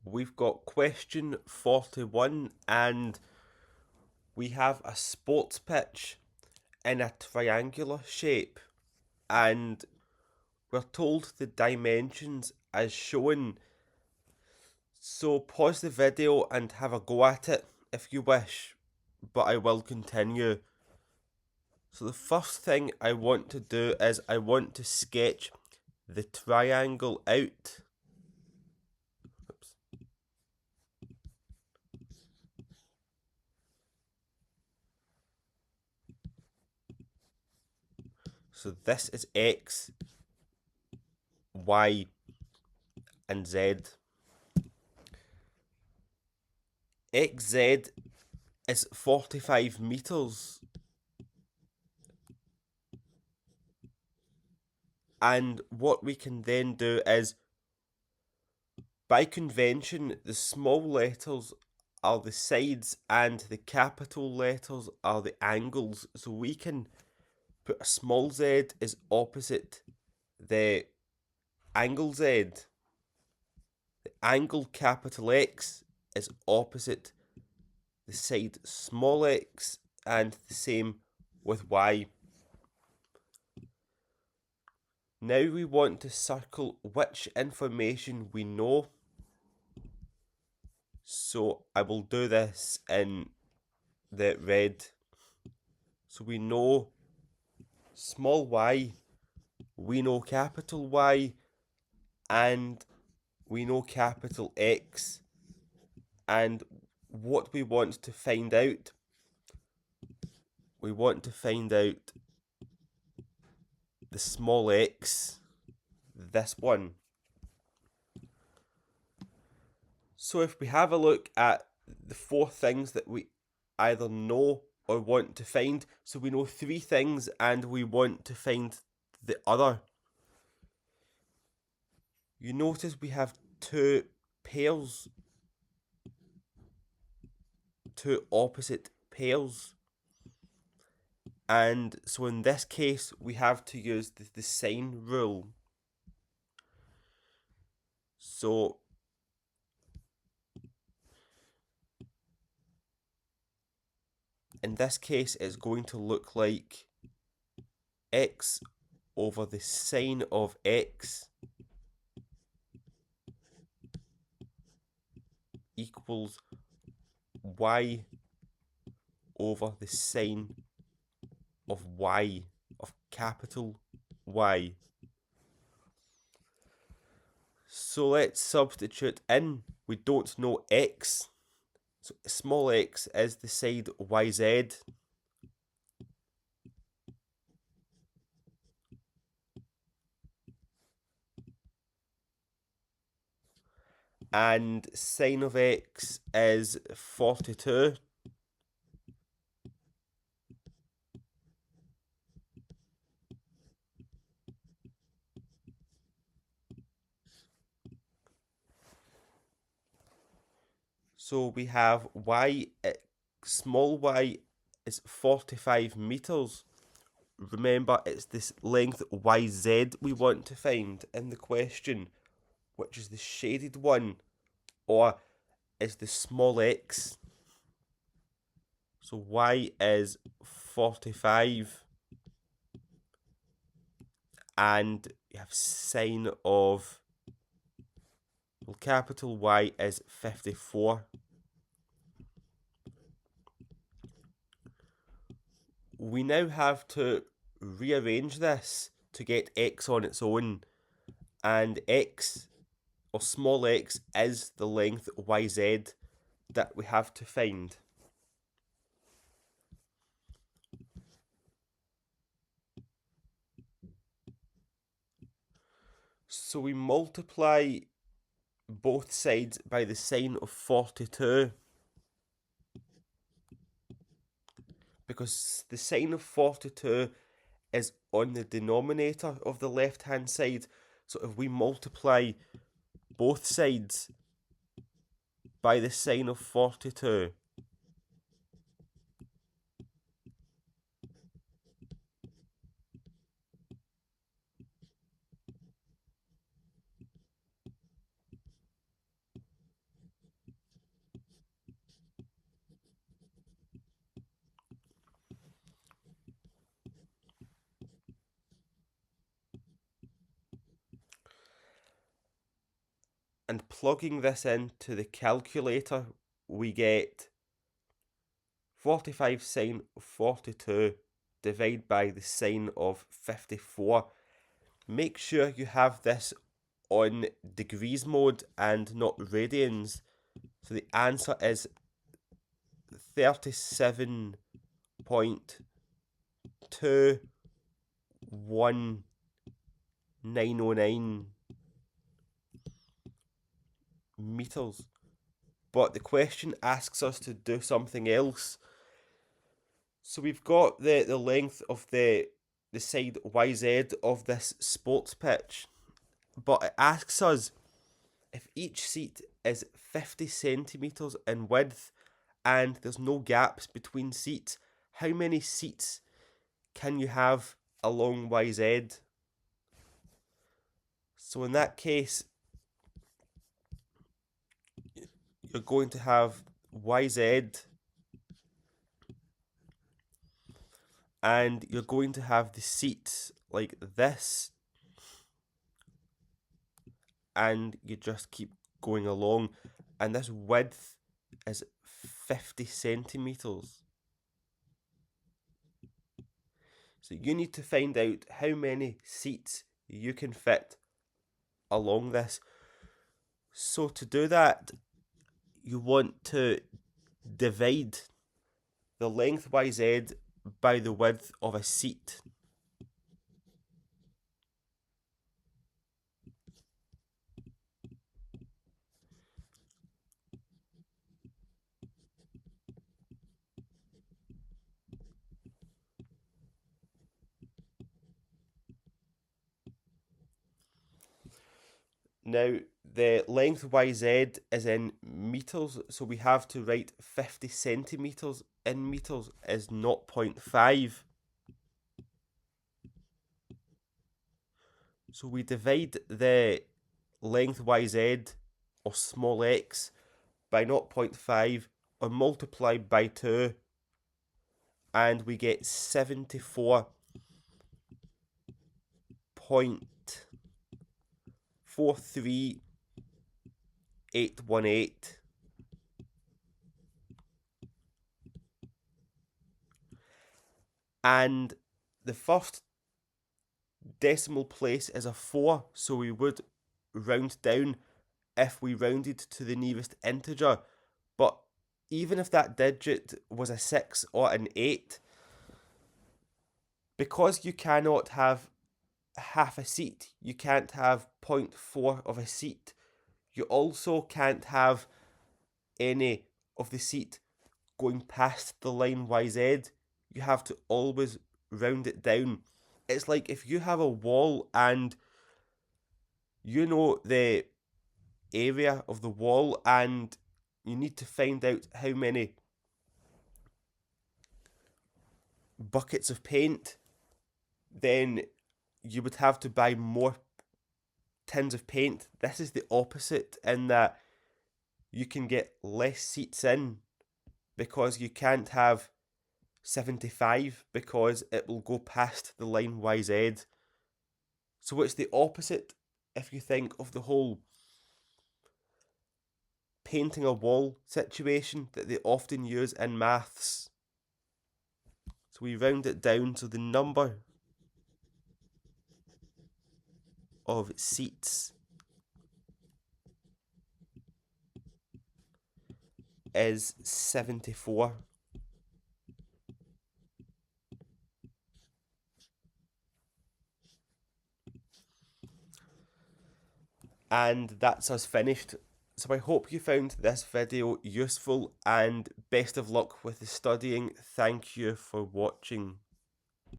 We've got question 41 and we have a sports pitch in a triangular shape and we're told the dimensions as shown. So pause the video and have a go at it if you wish, but I will continue. So the first thing I want to do is I want to sketch the triangle out. Oops. So this is X, Y and Z. XZ is 45 meters, and what we can then do is, by convention, the small letters are the sides and the capital letters are the angles, so we can put a small z is opposite the angle z. The angle capital X is opposite the side small x, and the same with y. Now we want to circle which information we know. So I will do this in the red. So we know small y, we know capital Y, and we know capital X. And what we want to find out, we want to find out the small x, this one. So if we have a look at the four things that we either know or want to find, so we know three things and we want to find the other. You notice we have two pairs, two opposite pairs. And so in this case, we have to use the sine rule. So in this case, it's going to look like x over the sine of x equals y over the sine of y, of capital Y. So let's substitute in. We don't know x, so small x is the side yz. And sine of x is 42. So we have y, small y is 45 meters. Remember, it's this length yz we want to find in the question, which is the shaded one, or is the small x. So y is 45, and you have sine of, well, capital Y is 54. We now have to rearrange this to get x on its own, and x, or small x, is the length yz that we have to find. So we multiply both sides by the sine of 42, because the sine of 42 is on the denominator of the left hand side. So if we multiply both sides by the sine of 42, And plugging this into the calculator, we get 45 sine of 42 divided by the sine of 54. Make sure you have this on degrees mode and not radians. So the answer is 37.21909 meters. But the question asks us to do something else. So we've got the length of the side YZ of this sports pitch, but it asks us if each seat is 50 centimetres in width and there's no gaps between seats, how many seats can you have along YZ? So in that case, you're going to have YZ and you're going to have the seats like this, and you just keep going along, and this width is 50 centimetres. So you need to find out how many seats you can fit along this. So to do that, you want to divide the length YZ by the width of a seat. Now, the length YZ is in meters, so we have to write 50 centimeters in meters is 0.5. So we divide the length YZ, or small x, by 0.5 or multiply by 2, and we get 74.43818. And the first decimal place is a 4, so we would round down if we rounded to the nearest integer. But even if that digit was a 6 or an 8, because you cannot have half a seat, you can't have 0.4 of a seat, you also can't have any of the seat going past the line YZ. You have to always round it down. It's like if you have a wall and you know the area of the wall and you need to find out how many buckets of paint, then you would have to buy more tins of paint. This is the opposite in that you can get less seats in because you can't have 75 because it will go past the line YZ. So it's the opposite if you think of the whole painting a wall situation that they often use in maths. So we round it down to the number of seats is 74. And that's us finished. So I hope you found this video useful and best of luck with the studying. Thank you for watching.